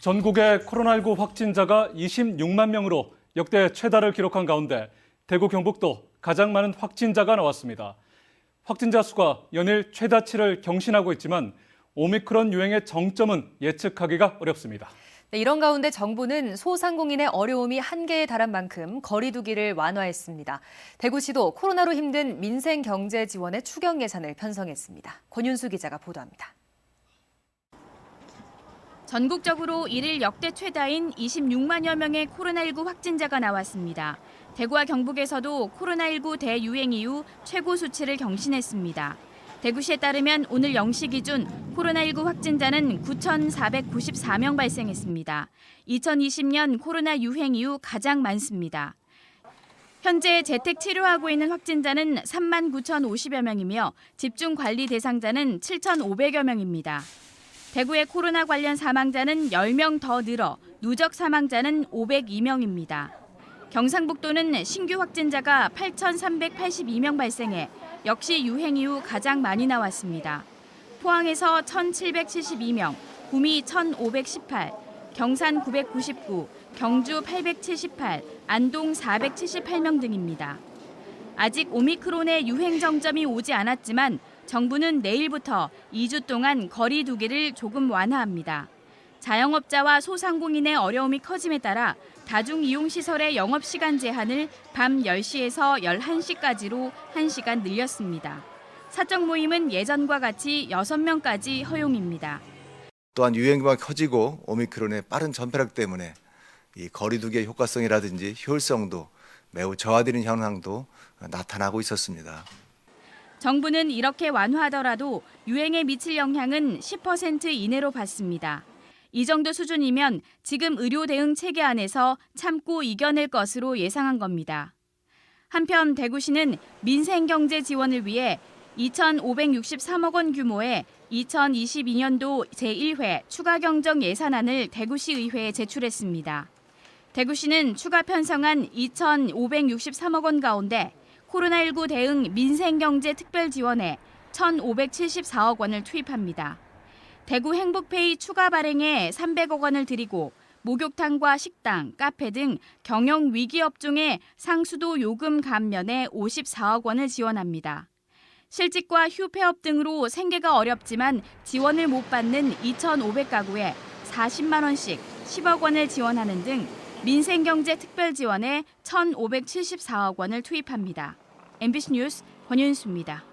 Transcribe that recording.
전국의 코로나19 확진자가 26만 명으로 역대 최다를 기록한 가운데 대구 경북도 가장 많은 확진자가 나왔습니다. 확진자 수가 연일 최다치를 경신하고 있지만 오미크론 유행의 정점은 예측하기가 어렵습니다. 네, 이런 가운데 정부는 소상공인의 어려움이 한계에 달한 만큼 거리 두기를 완화했습니다. 대구시도 코로나로 힘든 민생 경제 지원에 추경 예산을 편성했습니다. 권윤수 기자가 보도합니다. 전국적으로 1일 역대 최다인 26만여 명의 코로나19 확진자가 나왔습니다. 대구와 경북에서도 코로나19 대유행 이후 최고 수치를 경신했습니다. 대구시에 따르면 오늘 0시 기준 코로나19 확진자는 9,494명 발생했습니다. 2020년 코로나 유행 이후 가장 많습니다. 현재 재택 치료하고 있는 확진자는 39,050여 명이며 집중관리 대상자는 7,500여 명입니다. 대구의 코로나 관련 사망자는 10명 더 늘어 누적 사망자는 502명입니다. 경상북도는 신규 확진자가 8,382명 발생해 역시 유행 이후 가장 많이 나왔습니다. 포항에서 1,772명, 구미 1,518, 경산 999, 경주 878, 안동 478명 등입니다. 아직 오미크론의 유행 정점이 오지 않았지만 정부는 내일부터 2주 동안 거리 두기를 조금 완화합니다. 자영업자와 소상공인의 어려움이 커짐에 따라 다중이용시설의 영업시간 제한을 밤 10시에서 11시까지로 1시간 늘렸습니다. 사적 모임은 예전과 같이 6명까지 허용입니다. 또한 유행이 커지고 오미크론의 빠른 전파력 때문에 이 거리 두기의 효과성이라든지 효율성도 매우 저하되는 현상도 나타나고 있었습니다. 정부는 이렇게 완화하더라도 유행에 미칠 영향은 10% 이내로 봤습니다. 이 정도 수준이면 지금 의료 대응 체계 안에서 참고 이겨낼 것으로 예상한 겁니다. 한편 대구시는 민생경제 지원을 위해 2,563억 원 규모의 2022년도 제1회 추가 경정 예산안을 대구시 의회에 제출했습니다. 대구시는 추가 편성한 2,563억 원 가운데 코로나19 대응 민생경제 특별지원에 1,574억 원을 투입합니다. 대구 행복페이 추가 발행에 300억 원을 들이고 목욕탕과 식당, 카페 등 경영 위기 업종의 상수도 요금 감면에 54억 원을 지원합니다. 실직과 휴폐업 등으로 생계가 어렵지만 지원을 못 받는 2,500가구에 40만 원씩 10억 원을 지원하는 등 민생경제 특별지원에 1,574억 원을 투입합니다. MBC 뉴스 권윤수입니다.